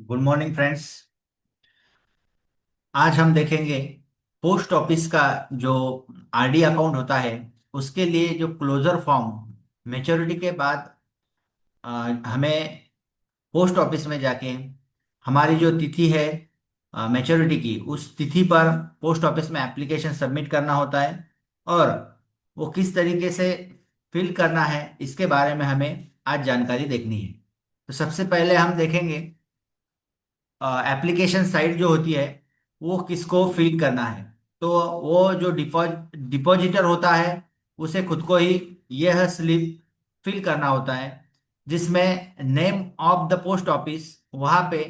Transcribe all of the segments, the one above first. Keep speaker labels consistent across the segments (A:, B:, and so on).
A: Good morning friends. आज हम देखेंगे पोस्ट ऑफिस का जो आरडी अकाउंट होता है उसके लिए जो क्लोजर फॉर्म मैच्योरिटी के बाद हमें पोस्ट ऑफिस में जाके हमारी जो तिथि है मैच्योरिटी की उस तिथि पर पोस्ट ऑफिस में एप्लीकेशन सबमिट करना होता है। और वो किस तरीके से फिल करना है इसके बारे में हमें आज जानकारी देखनी है। तो सबसे पहले हम देखेंगे एप्लीकेशन साइट जो होती है वो किसको फिल करना है। तो वो जो डिपॉजिटर होता है उसे खुद को ही यह स्लिप फिल करना होता है जिसमें name of the post office, वहां पे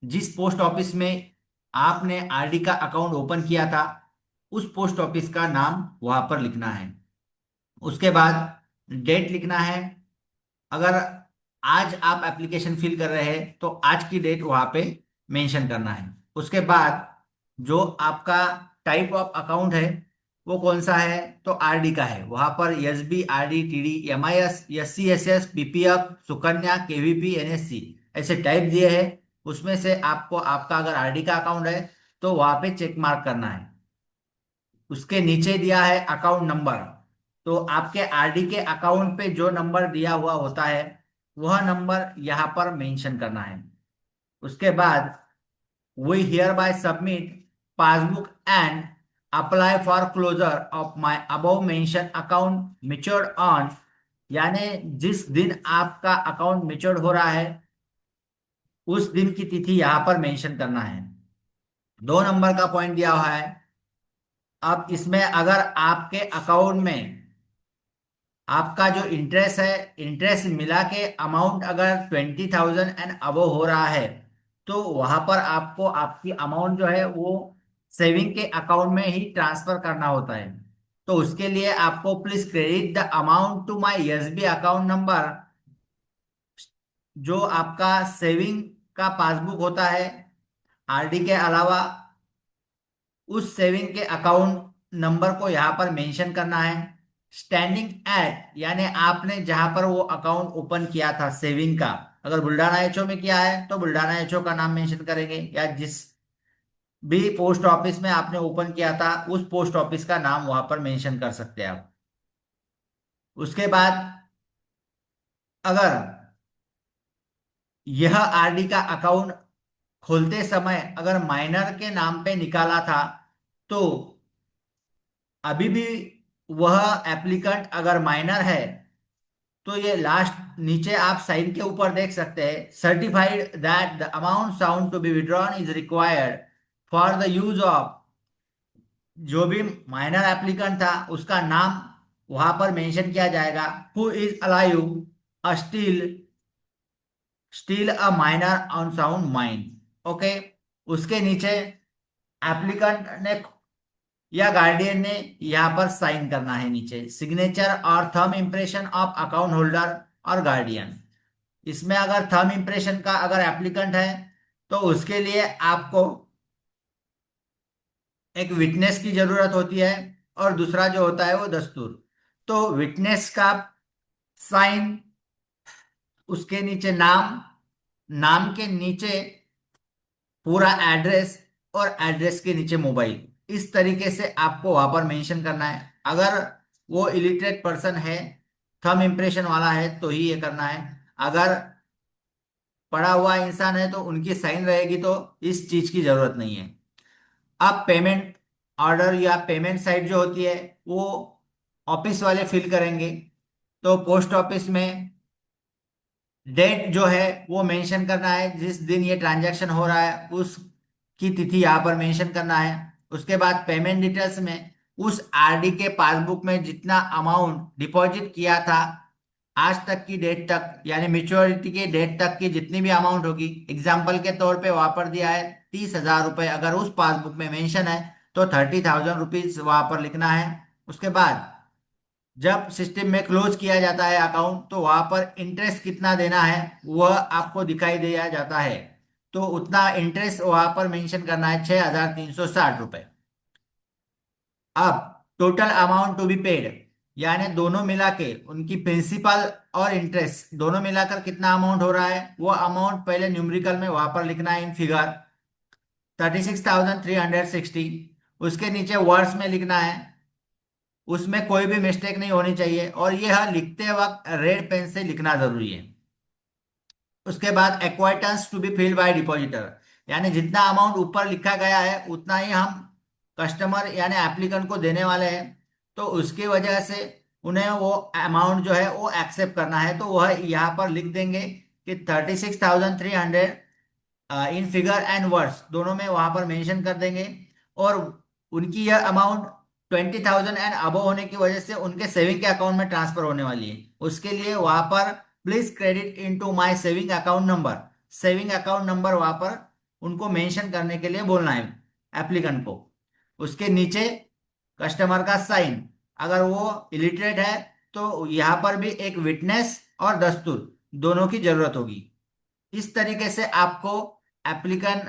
A: जिस पोस्ट ऑफिस में आपने आरडी का अकाउंट ओपन किया था उस पोस्ट ऑफिस का नाम वहां पर लिखना है। उसके बाद डेट लिखना है। अगर आज आप एप्लीकेशन फिल कर रहे हैं तो आज की डेट वहां पे मेंशन करना है। उसके बाद जो आपका टाइप ऑफ अकाउंट है वो कौन सा है, तो आरडी का है, वहां पर SB, RD, TD, MIS, SC, SS, PPF, Sukanya, KVP, NSC ऐसे टाइप दिए हैं। उसमें से आपको आपका अगर आरडी का अकाउंट है तो वहां पे चेक मार्क करना है। उसके नीचे दिया है अकाउंट नंबर। तो आपके आरडी के अकाउंट पे जो नंबर दिया हुआ होता है वह नंबर यहाँ पर मेंशन करना है। उसके बाद we here by submit passbook and apply for closure of my above mention account matured on, यानी जिस दिन आपका अकाउंट मैच्योर्ड हो रहा है उस दिन की तिथि यहाँ पर मेंशन करना है। 2 नंबर का पॉइंट दिया हुआ है। अब इसमें अगर आपके अकाउंट में आपका जो इंटरेस्ट है, इंटरेस्ट मिला के अमाउंट अगर 20,000 एंड अबव हो रहा है तो वहां पर आपको आपकी अमाउंट जो है वो सेविंग के अकाउंट में ही ट्रांसफर करना होता है। तो उसके लिए आपको please credit the amount to my SB account number. जो आपका सेविंग का पासबुक होता है आरडी के अलावा उस सेविंग के अकाउंट नंबर को यहाँ पर मेंशन करना है। स्टैंडिंग एट, यानी आपने जहां पर वो अकाउंट ओपन किया था सेविंग का, अगर बुल्डाना एचओ में किया है तो बुल्डाना एचओ का नाम मेंशन करेंगे, या जिस भी पोस्ट ऑफिस में आपने ओपन किया था उस पोस्ट ऑफिस का नाम वहां पर मेंशन कर सकते हैं आप। उसके बाद अगर यह आरडी का अकाउंट खोलते समय अगर माइनर के नाम पे निकाला था तो अभी भी वह एप्लीकेंट अगर माइनर है तो ये लास्ट नीचे आप साइन के ऊपर देख सकते हैं, certified that the amount sound to be withdrawn is required for the use of. जो भी माइनर एप्लीकेंट था उसका नाम वहां पर मेंशन किया जाएगा। Who is alive a steel a minor on sound mind. Okay. उसके नीचे एप्लीकेंट ने या गार्डियन ने यहाँ पर साइन करना है, नीचे सिग्नेचर और thumb impression of account holder और गार्डियन। इसमें अगर थंब इंप्रेशन का अगर एप्लीकेंट है तो उसके लिए आपको एक विटनेस की जरूरत होती है और दूसरा जो होता है वो दस्तूर। तो विटनेस का साइन, उसके नीचे नाम, नाम के नीचे पूरा एड्रेस और एड्रेस के नीचे मोबाइल, इस तरीके से आपको वहां पर मेंशन करना है। अगर वो इलिटरेट पर्सन है, थंब इंप्रेशन वाला है तो ही ये करना है। अगर पढ़ा हुआ इंसान है तो उनकी साइन रहेगी तो इस चीज की जरूरत नहीं है। अब पेमेंट ऑर्डर या पेमेंट साइट जो होती है वो ऑफिस वाले फिल करेंगे। तो पोस्ट ऑफिस में डेट जो है वो मेंशन करना है, जिस दिन ये ट्रांजैक्शन हो रहा है उसकी तिथि यहाँ पर मेंशन करना है। उसके बाद पेमेंट डिटेल्स में उस आरडी के पासबुक में जितना अमाउंट डिपॉजिट किया था आज तक की डेट तक, यानी मेच्योरिटी के डेट तक की जितनी भी अमाउंट होगी, एग्जाम्पल के तौर पे वहां पर दिया है 30,000 रुपए, अगर उस पासबुक में मेंशन है तो 30,000 रुपीज वहां पर लिखना है। उसके बाद जब सिस्टम में क्लोज किया जाता है अकाउंट तो वहां पर इंटरेस्ट कितना देना है वह आपको दिखाई दिया जाता है। तो उतना इंटरेस्ट वहां पर मेंशन करना है, 6,360 रुपए। अब total amount to be paid, यानी दोनों मिला के उनकी प्रिंसिपल और इंटरेस्ट दोनों मिलाकर कितना अमाउंट हो रहा है, वो अमाउंट पहले न्यूमेरिकल में वहां पर लिखना है इन फिगर 36,360। उसके नीचे वर्ड्स में लिखना है, उसमें कोई भी मिस्टेक नहीं होनी चाहिए, और यह लिखते वक्त रेड पेन से लिखना जरूरी है। उसके बाद acquittance to be filled by depositor, यानी जितना अमाउंट ऊपर लिखा गया है उतना ही हम कस्टमर यानी एप्लीकेंट को देने वाले हैं। तो उसकी वजह से उन्हें वो अमाउंट जो है वो एक्सेप्ट करना है, तो वह यहाँ पर लिख देंगे कि 36,300 इन फिगर एंड वर्ड्स दोनों में वहां पर मेंशन कर देंगे। और उनकी यह अमाउंट 20,000 एंड अबव होने की वजह से उनके सेविंग के अकाउंट में ट्रांसफर होने वाली है। उसके लिए वहां पर please credit into my saving account number, saving account number वहां पर उनको मेंशन करने के लिए बोलना है एप्लीकेंट को। उसके नीचे कस्टमर का साइन, अगर वो इलिटरेट है तो यहाँ पर भी एक विटनेस और दस्तूर दोनों की जरूरत होगी। इस तरीके से आपको एप्लीकेंट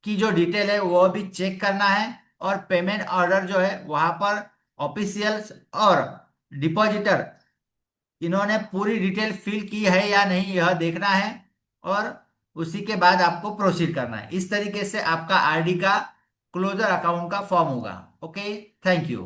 A: की जो डिटेल है वो भी चेक करना है, और पेमेंट ऑर्डर जो है वहां पर ऑफिशियल्स और डिपॉजिटर इन्होंने पूरी डिटेल फिल की है या नहीं यह देखना है, और उसी के बाद आपको प्रोसीड करना है। इस तरीके से आपका आरडी का क्लोजर अकाउंट का फॉर्म होगा। Okay, thank you.